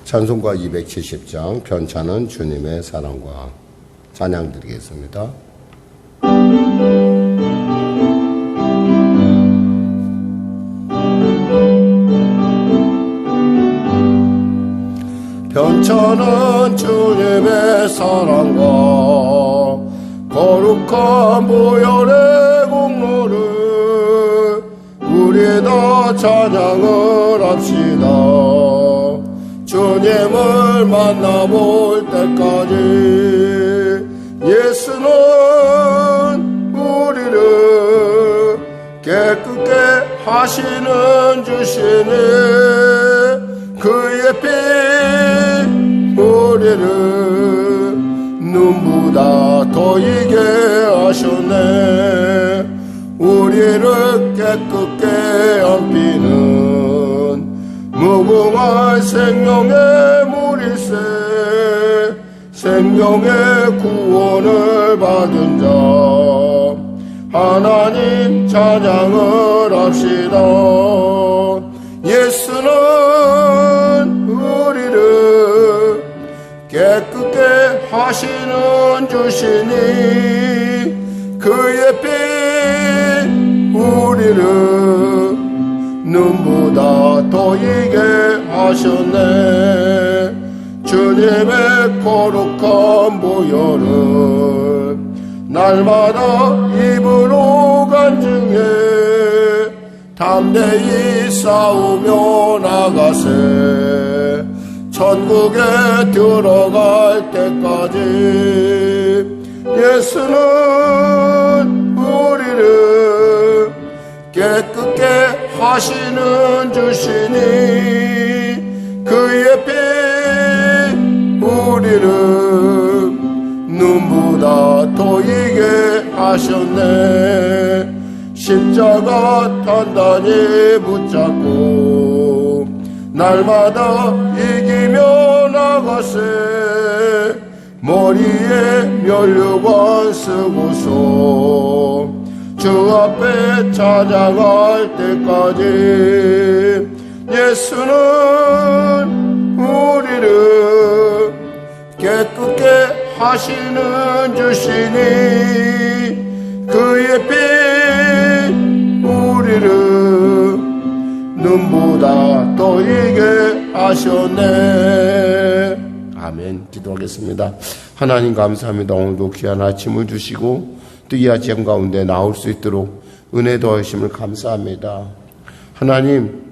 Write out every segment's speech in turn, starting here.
찬송가 270장 편찬은 주님의 사랑과 찬양 드리겠습니다. 편찬은 주님의 사랑과 거룩한 보혈의 공로를 우리 다 찬양을 합시다. 주님을 만나볼 때까지 예수는 우리를 깨끗게 하시는 주시니 그의 피 우리를 눈보다 더이게 하셨네. 우리를 깨끗게 안피는 무궁한 생명의 물일세. 생명의 구원을 받은 자 하나님 찬양을 합시다. 예수는 우리를 깨끗게 하시는 주시니 그의 피 우리를 눈보다 더이게 하셨네. 주님의 거룩한 보혈을 날마다 입으로 간증해 담대히 싸우며 나가세. 천국에 들어갈 때까지 예수는 우리를 깨끗게 하시는 주시니 그의 피 우리를 눈보다 더이게 하셨네. 십자가 단단히 붙잡고 날마다 이기며 나가세. 머리에 면류관 쓰고서 주 앞에 찬양할 때까지 예수는 우리를 깨끗게 하시는 주시니 그의 피 우리를 눈보다 더이게 하셨네. 아멘. 기도하겠습니다. 하나님 감사합니다. 오늘도 귀한 아침을 주시고 또 이 아침 가운데 나올 수 있도록 은혜 더하심을 감사합니다. 하나님,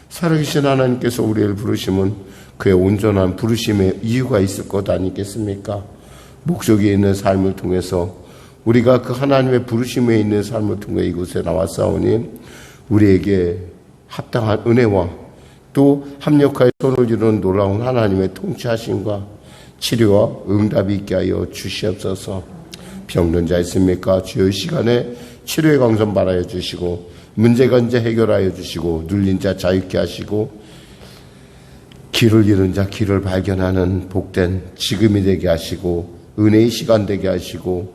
살아계신 하나님께서 우리를 부르시면 그의 온전한 부르심의 이유가 있을 것 아니겠습니까? 목적이 있는 삶을 통해서 우리가 그 하나님의 부르심에 있는 삶을 통해 이곳에 나왔사오니 우리에게 합당한 은혜와 또 합력하여 손을 이루는 놀라운 하나님의 통치하심과 치료와 응답이 있게 하여 주시옵소서. 병든 자 있습니까? 주의 시간에 치료의 강선 바라여 주시고 문제가 이제 해결하여 주시고 눌린 자 자유케 하시고 길을 잃은 자 길을 발견하는 복된 지금이 되게 하시고 은혜의 시간 되게 하시고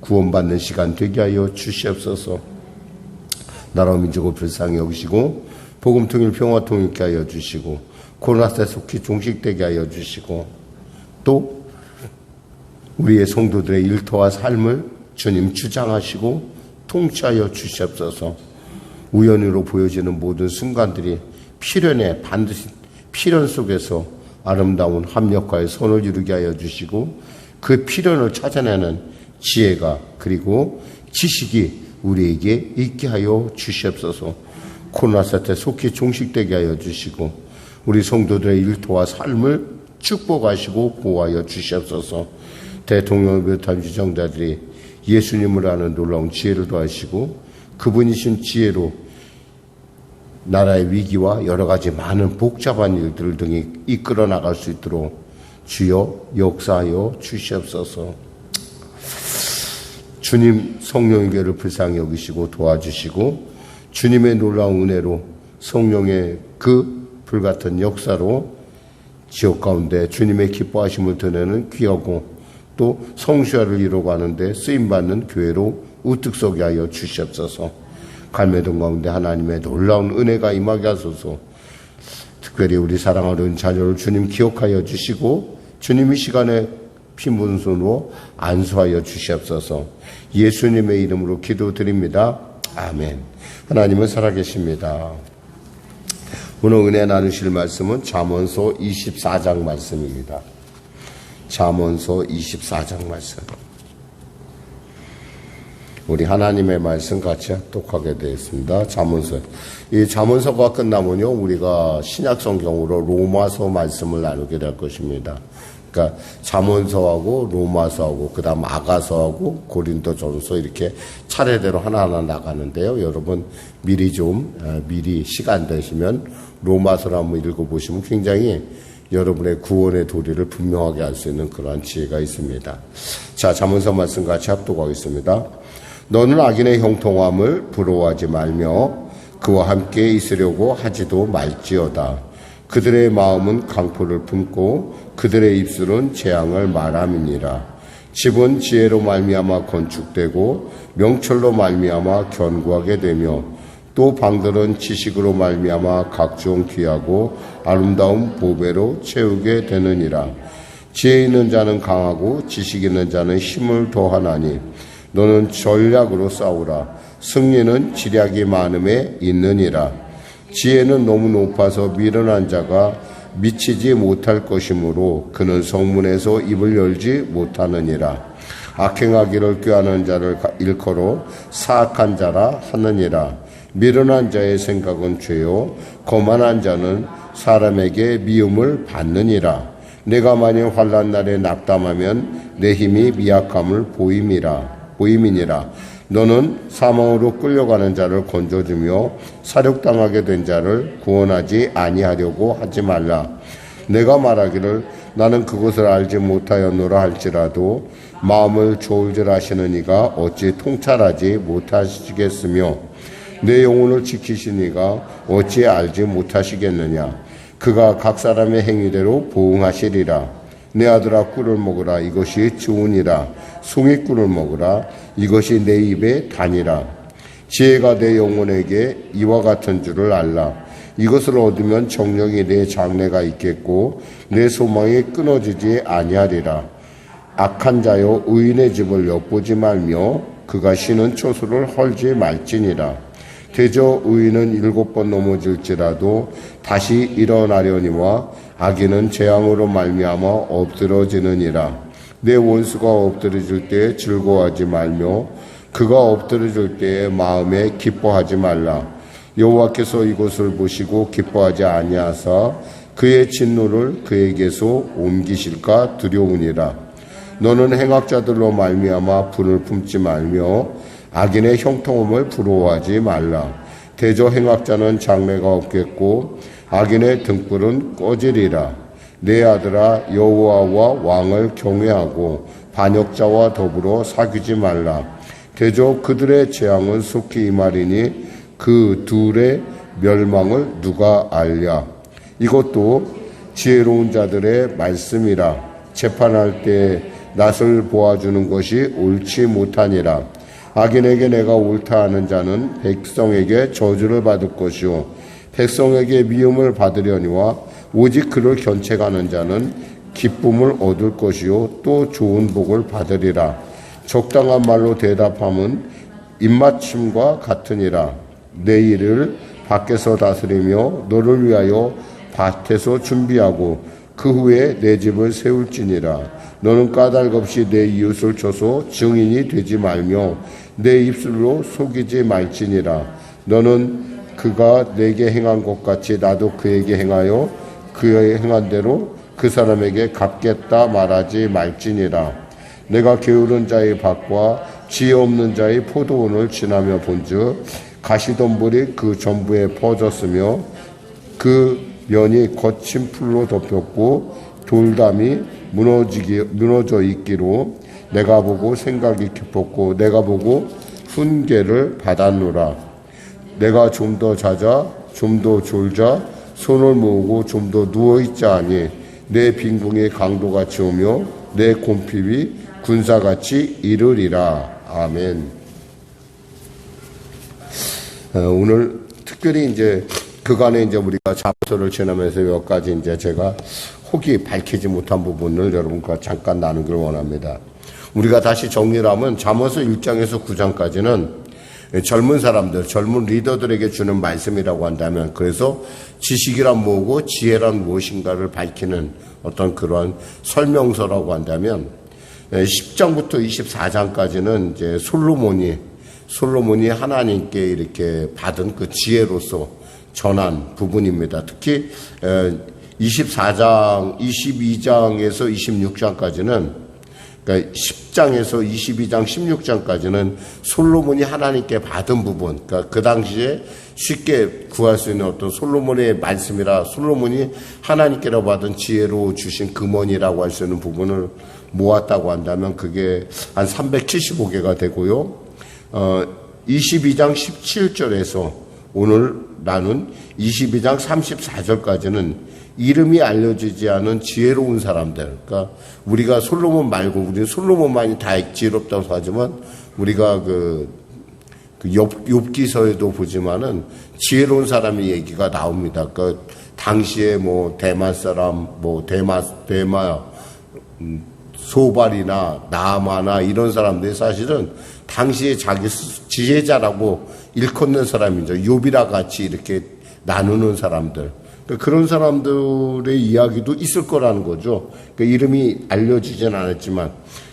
구원받는 시간 되게 하여 주시옵소서. 나라 민족을 불쌍히 여기시고 복음 통일 평화 통일케 하여 주시고 코로나 때 속히 종식되게 하여 주시고 또 우리의 성도들의 일터와 삶을 주님 주장하시고 통치하여 주시옵소서. 우연으로 보여지는 모든 순간들이 필연에 반드시 필연 속에서 아름다운 합력과의 선을 이루게 하여 주시고 그 필연을 찾아내는 지혜가 그리고 지식이 우리에게 있게 하여 주시옵소서. 코로나 사태 속히 종식되게 하여 주시고 우리 성도들의 일터와 삶을 축복하시고 보호하여 주시옵소서. 대통령을 비롯한 주정자들이 예수님을 아는 놀라운 지혜를 더하시고 그분이신 지혜로 나라의 위기와 여러 가지 많은 복잡한 일들을 등에 이끌어 나갈 수 있도록 주여 역사하여 주시옵소서. 주님 성령의 교회를 불쌍히 여기시고 도와주시고 주님의 놀라운 은혜로 성령의 그 불같은 역사로 지역 가운데 주님의 기뻐하심을 드러내는 귀하고 또 성수화를 이루고 하는데 쓰임받는 교회로 우뚝 서게 하여 주시옵소서. 갈매동 가운데 하나님의 놀라운 은혜가 임하게 하소서. 특별히 우리 사랑하는 자녀를 주님 기억하여 주시고 주님이 시간에 피문순으로 안수하여 주시옵소서. 예수님의 이름으로 기도드립니다. 아멘. 하나님은 살아계십니다. 오늘 은혜 나누실 말씀은 잠언서 24장 말씀입니다. 잠언서 24장 말씀. 우리 하나님의 말씀 같이 합독하게 되었습니다. 잠언서. 이 잠언서가 끝나면요, 우리가 신약 성경으로 로마서 말씀을 나누게 될 것입니다. 그러니까 잠언서하고 로마서하고 그다음 아가서하고 고린도전서 이렇게 차례대로 하나하나 나가는데요. 여러분 미리 시간 되시면 로마서를 한번 읽어보시면 굉장히 여러분의 구원의 도리를 분명하게 알 수 있는 그러한 지혜가 있습니다. 자, 잠언서 말씀 같이 합독하겠습니다. 너는 악인의 형통함을 부러워하지 말며 그와 함께 있으려고 하지도 말지어다. 그들의 마음은 강포를 품고 그들의 입술은 재앙을 말함이니라. 집은 지혜로 말미암아 건축되고 명철로 말미암아 견고하게 되며 또 방들은 지식으로 말미암아 각종 귀하고 아름다운 보배로 채우게 되느니라. 지혜 있는 자는 강하고 지식 있는 자는 힘을 더하나니 너는 전략으로 싸우라. 승리는 지략이 많음에 있느니라. 지혜는 너무 높아서 미련한 자가 미치지 못할 것이므로 그는 성문에서 입을 열지 못하느니라. 악행하기를 꾀하는 자를 일컬어 사악한 자라 하느니라. 미련한 자의 생각은 죄요 거만한 자는 사람에게 미움을 받느니라. 내가 만일 환난 날에 낙담하면 내 힘이 미약함을 보임이니라. 너는 사망으로 끌려가는 자를 건져주며 사륙당하게 된 자를 구원하지 아니하려고 하지 말라. 내가 말하기를 나는 그것을 알지 못하였노라 할지라도 마음을 조울질하시는 이가 어찌 통찰하지 못하시겠으며 내 영혼을 지키신 이가 어찌 알지 못하시겠느냐. 그가 각 사람의 행위대로 보응하시리라. 내 아들아 꿀을 먹으라. 이것이 좋으니라. 송이꿀을 먹으라. 이것이 내 입에 다니라. 지혜가 내 영혼에게 이와 같은 줄을 알라. 이것을 얻으면 정령이 내 장래가 있겠고 내 소망이 끊어지지 아니하리라. 악한 자여 의인의 집을 엿보지 말며 그가 쉬는 초소를 헐지 말지니라. 대저 의인은 7번 넘어질지라도 다시 일어나려니와 악인은 재앙으로 말미암아 엎드러지느니라. 내 원수가 엎드러질 때에 즐거워하지 말며 그가 엎드러질 때에 마음에 기뻐하지 말라. 여호와께서 이것을 보시고 기뻐하지 아니하사 그의 진노를 그에게서 옮기실까 두려우니라. 너는 행악자들로 말미암아 분을 품지 말며 악인의 형통함을 부러워하지 말라. 대저 행악자는 장래가 없겠고 악인의 등불은 꺼지리라. 내 아들아 여호와와 왕을 경외하고 반역자와 더불어 사귀지 말라. 대저 그들의 재앙은 속히 임하리니 그 둘의 멸망을 누가 알랴. 이것도 지혜로운 자들의 말씀이라. 재판할 때 낯을 보아주는 것이 옳지 못하니라. 악인에게 내가 옳다 하는 자는 백성에게 저주를 받을 것이요 백성에게 미움을 받으려니와 오직 그를 견책하는 자는 기쁨을 얻을 것이요 또 좋은 복을 받으리라. 적당한 말로 대답함은 입맞춤과 같으니라. 내 일을 밖에서 다스리며 너를 위하여 밭에서 준비하고 그 후에 내 집을 세울지니라. 너는 까닭없이 내 이웃을 쳐서 증인이 되지 말며 내 입술로 속이지 말지니라. 너는 그가 내게 행한 것 같이 나도 그에게 행하여 그의 행한 대로 그 사람에게 갚겠다 말하지 말지니라. 내가 게으른 자의 밭과 지혜 없는 자의 포도원을 지나며 본즉 가시덤불이 그 전부에 퍼졌으며 그 면이 거친 풀로 덮였고 돌담이 무너져 있기로 내가 보고 생각이 깊었고 내가 보고 훈계를 받았노라. 내가 좀 더 자자 좀 더 졸자 손을 모으고 좀 더 누워있자 하니 내 빈궁이 강도같이 오며 내 곰핍이 군사같이 이르리라. 아멘. 오늘 특별히 이제 그간에 이제 우리가 자문서를 지나면서 몇 가지 이제 제가 혹이 밝히지 못한 부분을 여러분과 잠깐 나누기를 원합니다. 우리가 다시 정리를 하면 잠언서 1장에서 9장까지는 젊은 사람들, 젊은 리더들에게 주는 말씀이라고 한다면, 그래서 지식이란 뭐고 지혜란 무엇인가를 밝히는 어떤 그런 설명서라고 한다면, 10장부터 24장까지는 이제 솔로몬이 하나님께 이렇게 받은 그 지혜로서 전한 부분입니다. 특히 24장, 22장에서 26장까지는, 그러니까 10장에서 22장, 16장까지는 솔로몬이 하나님께 받은 부분, 그러니까 그 당시에 쉽게 구할 수 있는 어떤 솔로몬의 말씀이라, 솔로몬이 하나님께로 받은 지혜로 주신 금원이라고 할 수 있는 부분을 모았다고 한다면 그게 한 375개가 되고요. 22장 17절에서 오늘 나눈 22장 34절까지는 이름이 알려지지 않은 지혜로운 사람들, 그러니까 우리가 솔로몬 말고, 우리는 솔로몬만이 다 지혜롭다고 하지만 우리가 욥기서에도 보지만은 지혜로운 사람의 얘기가 나옵니다. 그 당시에 뭐 대마 사람, 뭐 대마 소발이나 나아마나 이런 사람들이 사실은 당시에 자기 지혜자라고 일컫는 사람이죠. 욥이라 같이 이렇게 나누는 사람들. 그런 사람들의 이야기도 있을 거라는 거죠. 이름이 알려지진 않았지만.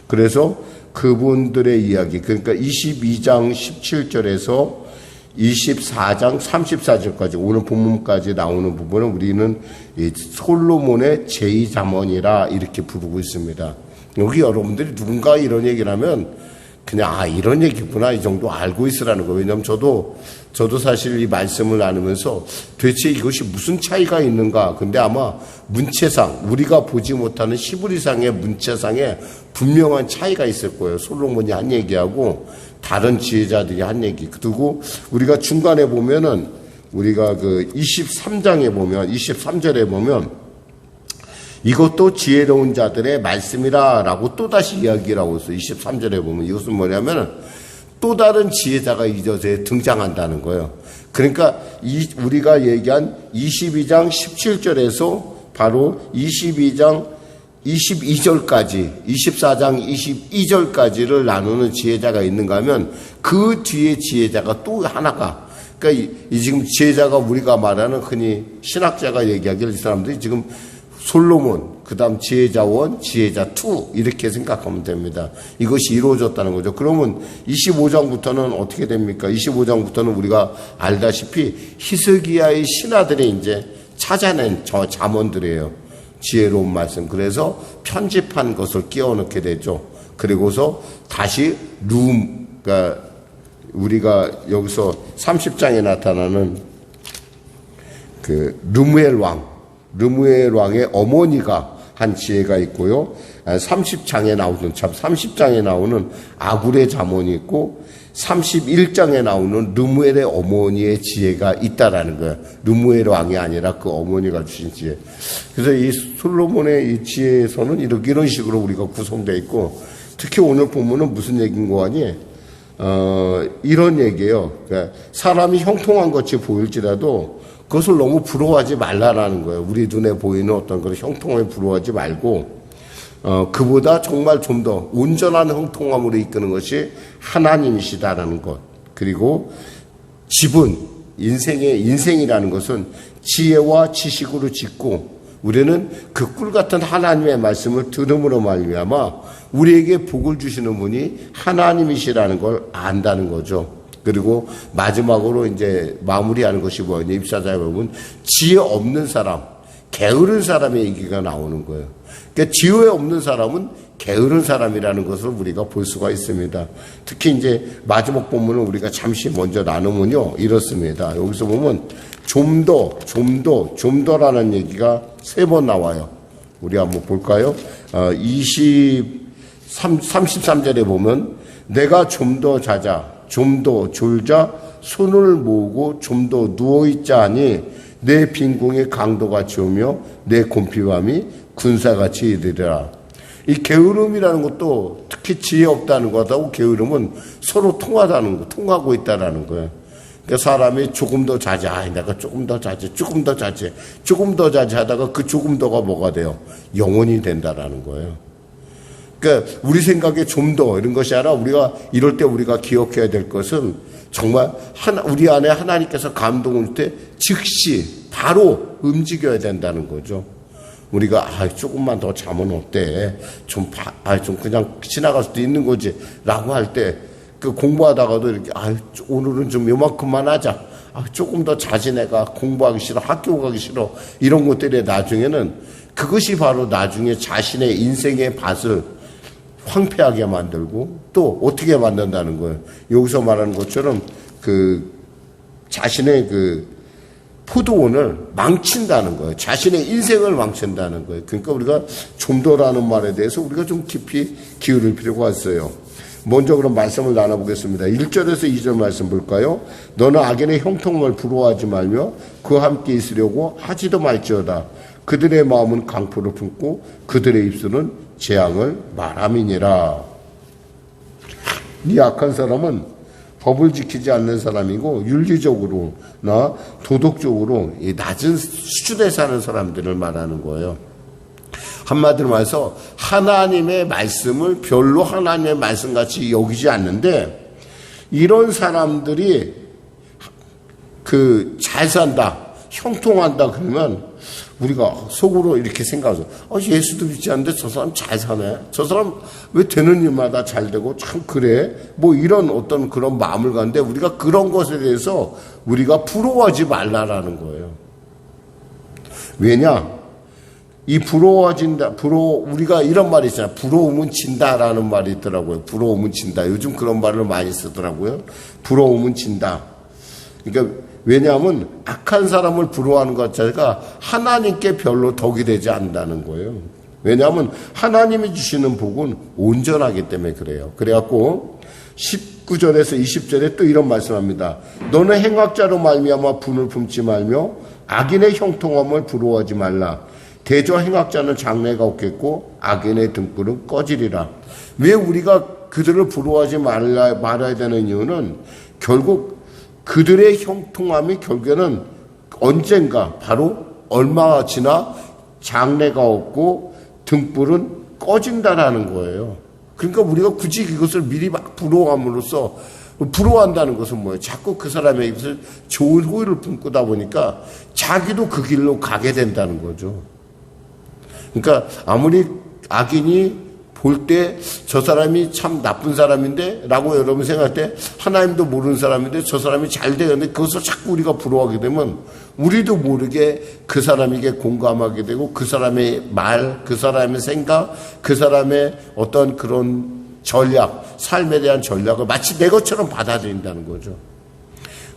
그래서 그분들의 이야기, 그러니까 22장 17절에서 24장 34절까지 오늘 본문까지 나오는 부분은 우리는 솔로몬의 제2잠언이라 이렇게 부르고 있습니다. 여기 여러분들이 누군가 이런 얘기를 하면 그냥 이런 얘기구나 이 정도 알고 있으라는 거예요. 왜냐하면 저도 사실 이 말씀을 나누면서 도대체 이것이 무슨 차이가 있는가. 근데 아마 문체상 우리가 보지 못하는 히브리상의 문체상에 분명한 차이가 있을 거예요. 솔로몬이 한 얘기하고 다른 지혜자들이 한 얘기. 그리고 우리가 중간에 보면은 우리가 그 23장에 보면 23절에 보면 이것도 지혜로운 자들의 말씀이라라고 또다시 이야기를 하고 있어요. 23절에 보면 이것은 뭐냐면 또 다른 지혜자가 이곳에 등장한다는 거예요. 그러니까 우리가 얘기한 22장 17절에서 바로 22장 22절까지 24장 22절까지를 나누는 지혜자가 있는가 하면 그 뒤에 지혜자가 또 하나가, 그러니까 이 지금 지혜자가 우리가 말하는 흔히 신학자가 얘기하기를 이 사람들이 지금 솔로몬, 그 다음 지혜자 1, 지혜자 2 이렇게 생각하면 됩니다. 이것이 이루어졌다는 거죠. 그러면 25장부터는 어떻게 됩니까? 25장부터는 우리가 알다시피 히스기야의 신하들이 이제 찾아낸 저 잠언들이에요. 지혜로운 말씀. 그래서 편집한 것을 끼워 넣게 되죠. 그리고서 다시 그러니까 우리가 여기서 30장에 나타나는 그 르무엘 왕의 어머니가 한 지혜가 있고요. 30장에 나오는 아굴의 잠언이 있고 31장에 나오는 르무엘의 어머니의 지혜가 있다라는 거예요. 르무엘 왕이 아니라 그 어머니가 주신 지혜. 그래서 이 솔로몬의 이 지혜에서는 이런 식으로 우리가 구성되어 있고, 특히 오늘 본문은 무슨 얘기인 거 아니? 이런 얘기예요. 그러니까 사람이 형통한 것이 보일지라도 그것을 너무 부러워하지 말라라는 거예요. 우리 눈에 보이는 어떤 그런 형통함에 부러워하지 말고, 그보다 정말 좀 더 온전한 형통함으로 이끄는 것이 하나님이시다라는 것. 그리고 지분, 인생이라는 것은 지혜와 지식으로 짓고, 우리는 그 꿀 같은 하나님의 말씀을 들음으로 말미암아 우리에게 복을 주시는 분이 하나님이시라는 걸 안다는 거죠. 그리고 마지막으로 이제 마무리하는 것이 뭐냐, 입사자에 보면 지혜 없는 사람, 게으른 사람의 얘기가 나오는 거예요. 그러니까 지혜 없는 사람은 게으른 사람이라는 것을 우리가 볼 수가 있습니다. 특히 이제 마지막 본문을 우리가 잠시 먼저 나누면요, 이렇습니다. 여기서 보면 좀 더라는 얘기가 3번 나와요. 우리 한번 볼까요? 33절에 보면 내가 좀 더 자자, 좀 더 졸자, 손을 모으고 좀 더 누워있자 하니 내 빈궁이 강도같이 오며 내 곤피함이 군사같이 이르리라. 이 게으름이라는 것도 특히 지혜 없다는 것하고 게으름은 서로 통하고 있다라는 거예요. 그러니까 사람이 조금 더 자제, 내가 조금 더 자제, 조금 더 자제, 조금 더 자제하다가 그 조금 더가 뭐가 돼요? 영원이 된다라는 거예요. 그러니까 우리 생각에 좀 더 이런 것이 아니라 우리가 이럴 때 우리가 기억해야 될 것은 정말 우리 안에 하나님께서 감동을 줄 때 즉시 바로 움직여야 된다는 거죠. 우리가 조금만 더 자면 어때? 좀 그냥 지나갈 수도 있는 거지 라고 할 때 그 공부하다가도 이렇게 오늘은 좀 요만큼만 하자. 조금 더 자지 내가 공부하기 싫어. 학교 가기 싫어. 이런 것들이 나중에는 그것이 바로 나중에 자신의 인생의 밭을 황폐하게 만들고 또 어떻게 만든다는 거예요. 여기서 말하는 것처럼 자신의 포도원을 망친다는 거예요. 자신의 인생을 망친다는 거예요. 그러니까 우리가 좀 더라는 말에 대해서 우리가 좀 깊이 기울일 필요가 있어요. 먼저 그럼 말씀을 나눠보겠습니다. 1절에서 2절 말씀 볼까요? 너는 악인의 형통을 부러워하지 말며 그와 함께 있으려고 하지도 말지어다. 그들의 마음은 강포를 품고 그들의 입술은 재앙을 말함이니라. 이 악한 사람은 법을 지키지 않는 사람이고 윤리적으로나 도덕적으로 낮은 수준에 사는 사람들을 말하는 거예요. 한마디로 말해서 하나님의 말씀을 별로 하나님의 말씀같이 여기지 않는데 이런 사람들이 잘 산다, 형통한다 그러면 우리가 속으로 이렇게 생각해서 예수도 믿지 않는데 저 사람 잘 사네. 저 사람 왜 되는 일마다 잘 되고 참 그래. 뭐 이런 어떤 그런 마음을 갖는데 우리가 그런 것에 대해서 우리가 부러워하지 말라라는 거예요. 왜냐? 이 우리가 이런 말이 있잖아요. 부러우면 진다라는 말이 있더라고요. 부러우면 진다. 요즘 그런 말을 많이 쓰더라고요. 부러우면 진다. 그러니까 왜냐하면 악한 사람을 부러워하는 것 자체가 하나님께 별로 덕이 되지 않는다는 거예요. 왜냐하면 하나님이 주시는 복은 온전하기 때문에 그래요. 그래갖고 19절에서 20절에 또 이런 말씀합니다. 너는 행악자로 말미암아 분을 품지 말며 악인의 형통함을 부러워하지 말라. 대저 행악자는 장래가 없겠고 악인의 등불은 꺼지리라. 왜 우리가 그들을 부러워하지 말아야 되는 이유는 결국 그들의 형통함이 결국에는 언젠가 바로 얼마 지나 장래가 없고 등불은 꺼진다라는 거예요. 그러니까 우리가 굳이 이것을 미리 막 부러워함으로써 부러워한다는 것은 뭐예요? 자꾸 그 사람의 입술 좋은 호의를 품고다 보니까 자기도 그 길로 가게 된다는 거죠. 그러니까 아무리 악인이 볼 때 저 사람이 참 나쁜 사람인데 라고 여러분 생각할 때 하나님도 모르는 사람인데 저 사람이 잘 되는데 그것을 자꾸 우리가 부러워하게 되면 우리도 모르게 그 사람에게 공감하게 되고 그 사람의 말, 그 사람의 생각, 그 사람의 어떤 그런 전략, 삶에 대한 전략을 마치 내 것처럼 받아들인다는 거죠.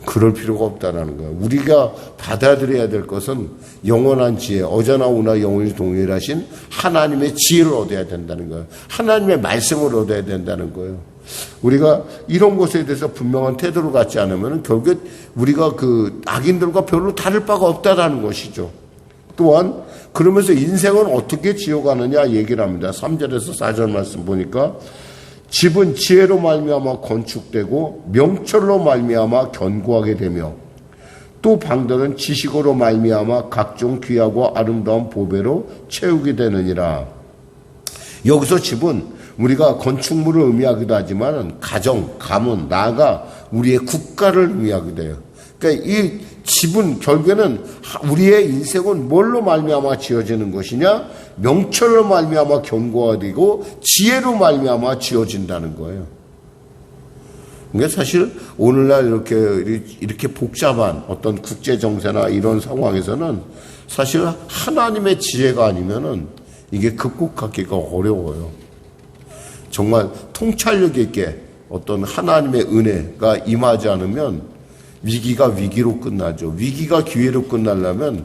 그럴 필요가 없다는 거예요. 우리가 받아들여야 될 것은 영원한 지혜, 어제나 오나 영원히 동일하신 하나님의 지혜를 얻어야 된다는 거예요. 하나님의 말씀을 얻어야 된다는 거예요. 우리가 이런 것에 대해서 분명한 태도를 갖지 않으면 결국 우리가 그 악인들과 별로 다를 바가 없다라는 것이죠. 또한 그러면서 인생은 어떻게 지어가느냐 얘기를 합니다. 3절에서 4절 말씀 보니까 집은 지혜로 말미암아 건축되고 명철로 말미암아 견고하게 되며 또 방들은 지식으로 말미암아 각종 귀하고 아름다운 보배로 채우게 되느니라. 여기서 집은 우리가 건축물을 의미하기도 하지만 가정, 가문, 나아가 우리의 국가를 의미하기도 해요. 그러니까 이 집은 결국에는 우리의 인생은 뭘로 말미암아 지어지는 것이냐? 명철로 말미암아 견고하되고 지혜로 말미암아 지어진다는 거예요. 그러니까 사실 오늘날 이렇게 복잡한 어떤 국제 정세나 이런 상황에서는 사실 하나님의 지혜가 아니면은 이게 극복하기가 어려워요. 정말 통찰력 있게 어떤 하나님의 은혜가 임하지 않으면 위기가 위기로 끝나죠. 위기가 기회로 끝나려면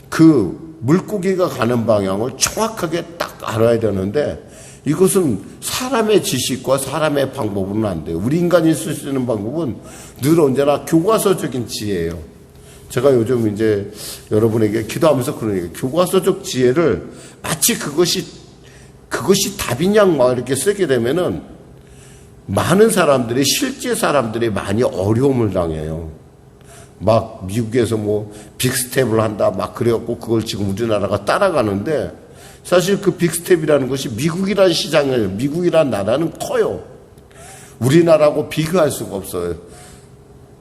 그 물고기가 가는 방향을 정확하게 딱 알아야 되는데 이것은 사람의 지식과 사람의 방법은 안 돼요. 우리 인간이 쓸 수 있는 방법은 늘 언제나 교과서적인 지혜예요. 제가 요즘 이제 여러분에게 기도하면서 그런 얘기예요. 교과서적 지혜를 마치 그것이 답인 양 막 이렇게 쓰게 되면은 많은 사람들이 실제 사람들이 많이 어려움을 당해요. 막 미국에서 뭐 빅스텝을 한다 막 그래갖고 그걸 지금 우리나라가 따라가는데 사실 그 빅스텝이라는 것이 미국이라는 시장이에요. 미국이라는 나라는 커요. 우리나라하고 비교할 수가 없어요.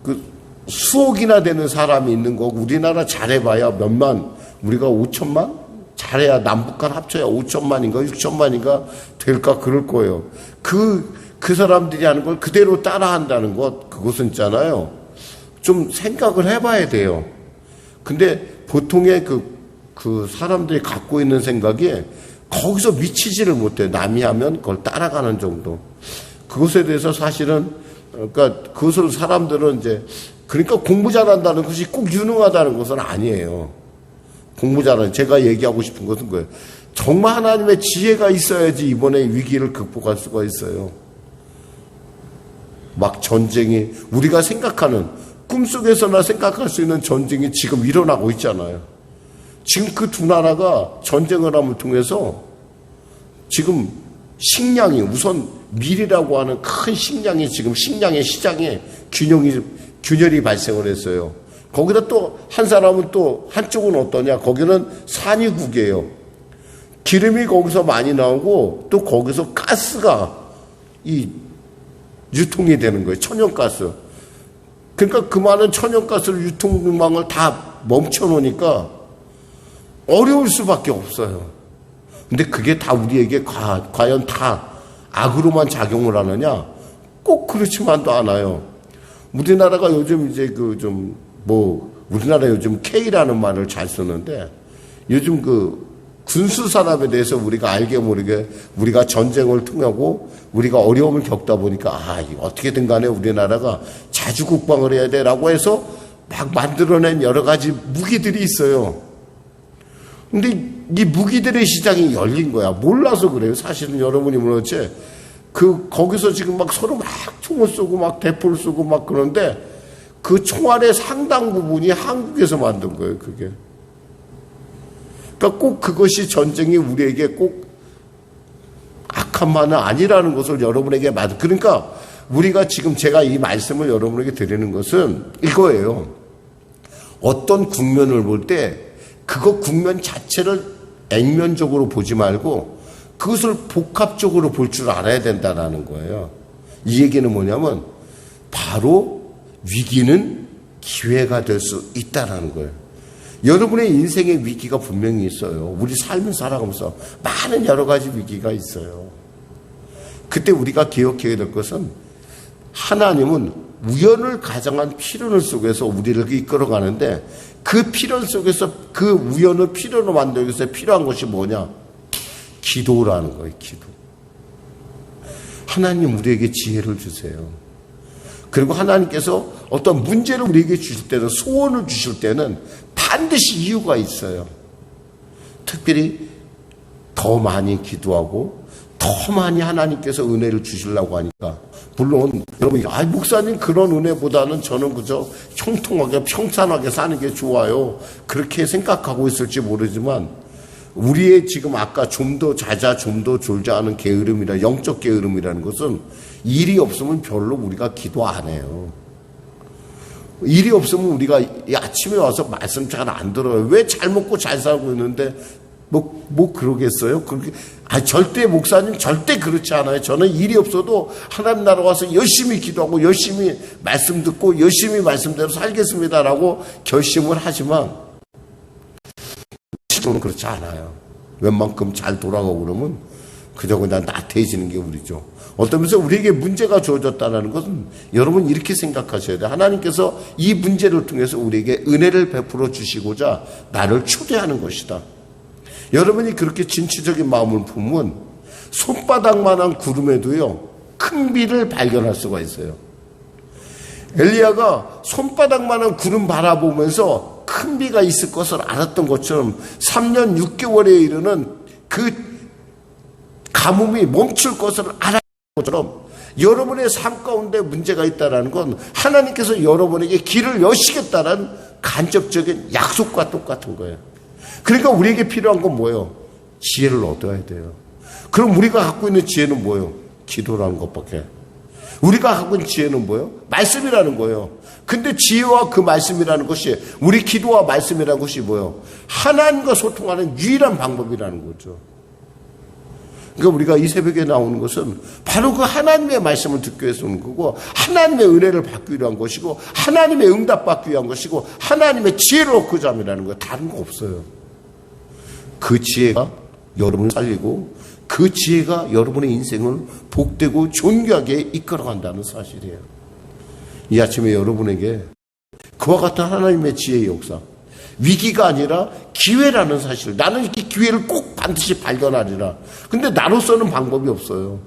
그 수억이나 되는 사람이 있는 거고 우리나라 잘해봐야 몇만, 우리가 5천만? 잘해야 남북한 합쳐야 5천만인가 6천만인가 될까 그럴 거예요. 그 사람들이 하는 걸 그대로 따라한다는 것, 그것은 있잖아요. 좀 생각을 해봐야 돼요. 근데 보통의 그 사람들이 갖고 있는 생각이 거기서 미치지를 못해요. 남이 하면 그걸 따라가는 정도. 그것에 대해서 사실은, 그러니까 그것을 사람들은 이제, 그러니까 공부 잘한다는 것이 꼭 유능하다는 것은 아니에요. 공부 잘하는, 제가 얘기하고 싶은 것은 그거예요. 정말 하나님의 지혜가 있어야지 이번에 위기를 극복할 수가 있어요. 막 전쟁이, 우리가 생각하는, 꿈속에서나 생각할 수 있는 전쟁이 지금 일어나고 있잖아요. 지금 그 두 나라가 전쟁을 함을 통해서 지금 식량이, 우선 밀이라고 하는 큰 식량이 지금 식량의 시장에 균열이 발생을 했어요. 거기다 또 한 사람은 또 한쪽은 어떠냐, 거기는 산유국이에요. 기름이 거기서 많이 나오고 또 거기서 가스가 유통이 되는 거예요. 천연가스. 그러니까 그 많은 천연가스를 유통망을 다 멈춰놓으니까 어려울 수밖에 없어요. 근데 그게 다 우리에게 과연 다 악으로만 작용을 하느냐? 꼭 그렇지만도 않아요. 우리나라가 요즘 이제 우리나라 요즘 K라는 말을 잘 쓰는데 요즘 군수 산업에 대해서 우리가 알게 모르게 우리가 전쟁을 통하고 우리가 어려움을 겪다 보니까 어떻게든 간에 우리나라가 자주 국방을 해야 돼라고 해서 막 만들어낸 여러 가지 무기들이 있어요. 근데 이 무기들의 시장이 열린 거야. 몰라서 그래요. 사실은 여러분이 그렇지. 거기서 지금 막 서로 막 총을 쏘고 막 대포를 쏘고 막 그런데 그 총알의 상당 부분이 한국에서 만든 거예요, 그게. 그러니까 꼭 그것이 전쟁이 우리에게 꼭 악한만은 아니라는 것을 여러분에게 그러니까 우리가 지금 제가 이 말씀을 여러분에게 드리는 것은 이거예요. 어떤 국면을 볼 때 그거 국면 자체를 액면적으로 보지 말고 그것을 복합적으로 볼 줄 알아야 된다는 거예요. 이 얘기는 뭐냐면 바로 위기는 기회가 될 수 있다는 거예요. 여러분의 인생의 위기가 분명히 있어요. 우리 삶을 살아가면서 많은 여러 가지 위기가 있어요. 그때 우리가 기억해야 될 것은 하나님은 우연을 가장한 필연 속에서 우리를 이끌어가는데 그 필연 속에서 그 우연을 필연으로 만들기 위해서 필요한 것이 뭐냐? 기도라는 거예요. 기도. 하나님 우리에게 지혜를 주세요. 그리고 하나님께서 어떤 문제를 우리에게 주실 때는, 소원을 주실 때는 반드시 이유가 있어요. 특별히 더 많이 기도하고 더 많이 하나님께서 은혜를 주시려고 하니까. 물론 여러분이 목사님 그런 은혜보다는 저는 그저 형통하게 평탄하게 사는 게 좋아요, 그렇게 생각하고 있을지 모르지만 우리의 지금 아까 좀 더 자자 좀 더 졸자 하는 게으름이라, 영적 게으름이라는 것은 일이 없으면 별로 우리가 기도 안 해요. 일이 없으면 우리가 아침에 와서 말씀 잘 안 들어요. 왜 잘 먹고 잘 살고 있는데 뭐 그러겠어요? 그렇게 절대 목사님 절대 그렇지 않아요. 저는 일이 없어도 하나님 나라 와서 열심히 기도하고 열심히 말씀 듣고 열심히 말씀대로 살겠습니다라고 결심을 하지만 실제로는 그렇지 않아요. 웬만큼 잘 돌아가고 그러면 그저 그냥 나태해지는 게 우리죠. 어떤 면에서 우리에게 문제가 주어졌다는 것은 여러분 이렇게 생각하셔야 돼요. 하나님께서 이 문제를 통해서 우리에게 은혜를 베풀어 주시고자 나를 초대하는 것이다. 여러분이 그렇게 진취적인 마음을 품으면 손바닥만한 구름에도요 큰 비를 발견할 수가 있어요. 엘리야가 손바닥만한 구름 바라보면서 큰 비가 있을 것을 알았던 것처럼 3년 6개월에 이르는 그 가뭄이 멈출 것을 알았던 것처럼 여러분의 삶 가운데 문제가 있다는 건 하나님께서 여러분에게 길을 여시겠다는 간접적인 약속과 똑같은 거예요. 그러니까 우리에게 필요한 건 뭐예요? 지혜를 얻어야 돼요. 그럼 우리가 갖고 있는 지혜는 뭐예요? 기도라는 것밖에. 우리가 갖고 있는 지혜는 뭐예요? 말씀이라는 거예요. 근데 지혜와 그 말씀이라는 것이, 우리 기도와 말씀이라는 것이 뭐예요? 하나님과 소통하는 유일한 방법이라는 거죠. 그러니까 우리가 이 새벽에 나오는 것은 바로 그 하나님의 말씀을 듣기 위해서 오는 거고, 하나님의 은혜를 받기 위한 것이고, 하나님의 응답 받기 위한 것이고, 하나님의 지혜를 얻고자 함이라는 거예요. 다른 거 없어요. 그 지혜가 여러분을 살리고, 그 지혜가 여러분의 인생을 복되고 존귀하게 이끌어간다는 사실이에요. 이 아침에 여러분에게 그와 같은 하나님의 지혜의 역사, 위기가 아니라 기회라는 사실, 나는 이 기회를 꼭 반드시 발견하리라. 근데 나로서는 방법이 없어요.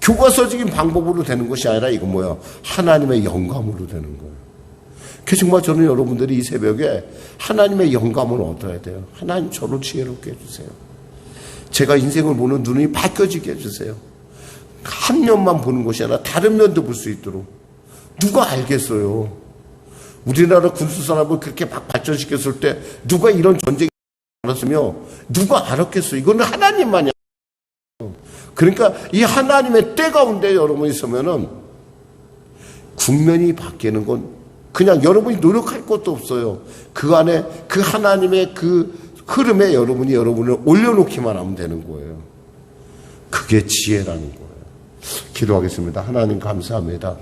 교과서적인 방법으로 되는 것이 아니라 이건 뭐야? 하나님의 영감으로 되는 거예요. 그래서 정말 저는 여러분들이 이 새벽에 하나님의 영감을 얻어야 돼요. 하나님, 저를 지혜롭게 해주세요. 제가 인생을 보는 눈이 바뀌어지게 해주세요. 한 면만 보는 것이 아니라 다른 면도 볼 수 있도록. 누가 알겠어요? 우리나라 군수산업을 그렇게 막 발전시켰을 때 누가 이런 전쟁이 알았으며 누가 알았겠어요? 이거는 하나님만이 알아요. 그러니까 이 하나님의 때 가운데 여러분이 있으면은 국면이 바뀌는 건 그냥 여러분이 노력할 것도 없어요. 그 안에 그 하나님의 그 흐름에 여러분을 올려놓기만 하면 되는 거예요. 그게 지혜라는 거예요. 기도하겠습니다. 하나님 감사합니다.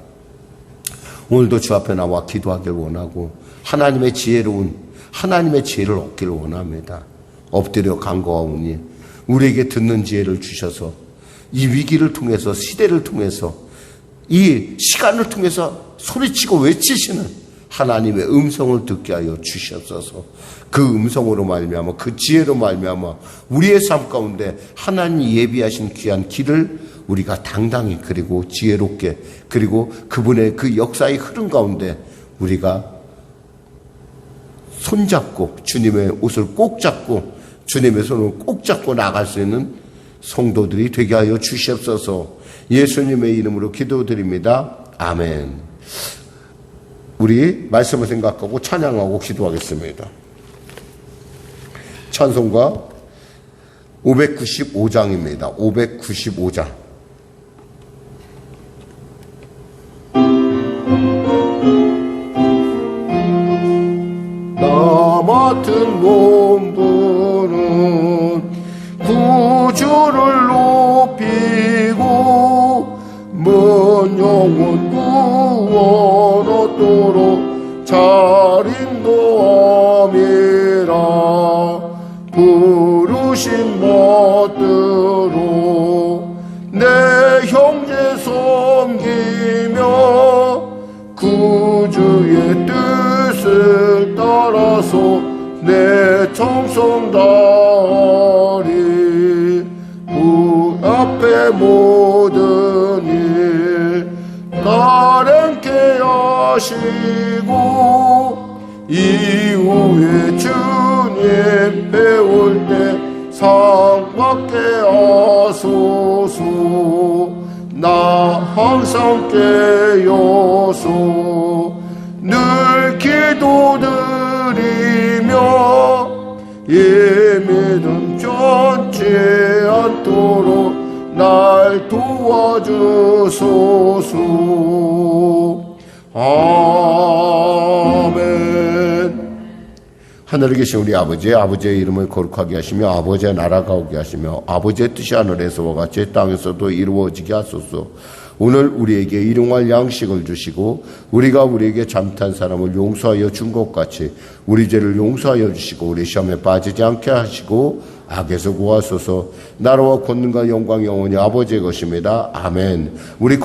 오늘도 주 앞에 나와 기도하길 원하고 하나님의 지혜로운 하나님의 지혜를 얻기를 원합니다. 엎드려 간구하오니 우리에게 듣는 지혜를 주셔서 이 위기를 통해서, 시대를 통해서, 이 시간을 통해서 소리치고 외치시는 하나님의 음성을 듣게 하여 주시옵소서. 그 음성으로 말미암아, 그 지혜로 말미암아 우리의 삶 가운데 하나님이 예비하신 귀한 길을 우리가 당당히, 그리고 지혜롭게, 그리고 그분의 그 역사의 흐름 가운데 우리가 손잡고, 주님의 옷을 꼭 잡고, 주님의 손을 꼭 잡고 나갈 수 있는 성도들이 되게 하여 주시옵소서. 예수님의 이름으로 기도드립니다. 아멘. 우리 말씀을 생각하고 찬양하고 기도하겠습니다. 찬송가 595장입니다. 595장. 나 맡은 몸부는 구주를 높이고 먼 영혼 구원 얻도록 잘 인도함이라. 부르신 멋대로 내 형제 섬기며 구주의 뜻을 따라서 내 정성 다하리. 그 앞에 모든 일 가랭케 하시고 이후에 주님 배울 때 상 받게 하소서. 나 항상 깨어서 늘 기도드리며 예민은 변치 않도록 날 도와주소서. 아멘. 하늘에 계신 우리 아버지의 이름을 거룩하게 하시며 아버지의 나라가 오게 하시며 아버지의 뜻이 하늘에서와 같이 땅에서도 이루어지게 하소서. 오늘 우리에게 일용할 양식을 주시고 우리가 우리에게 잘못한 사람을 용서하여 준 것 같이 우리 죄를 용서하여 주시고 우리 시험에 빠지지 않게 하시고 악에서 구하소서. 나라와 권능과 영광 영원히 아버지의 것입니다. 아멘. 우리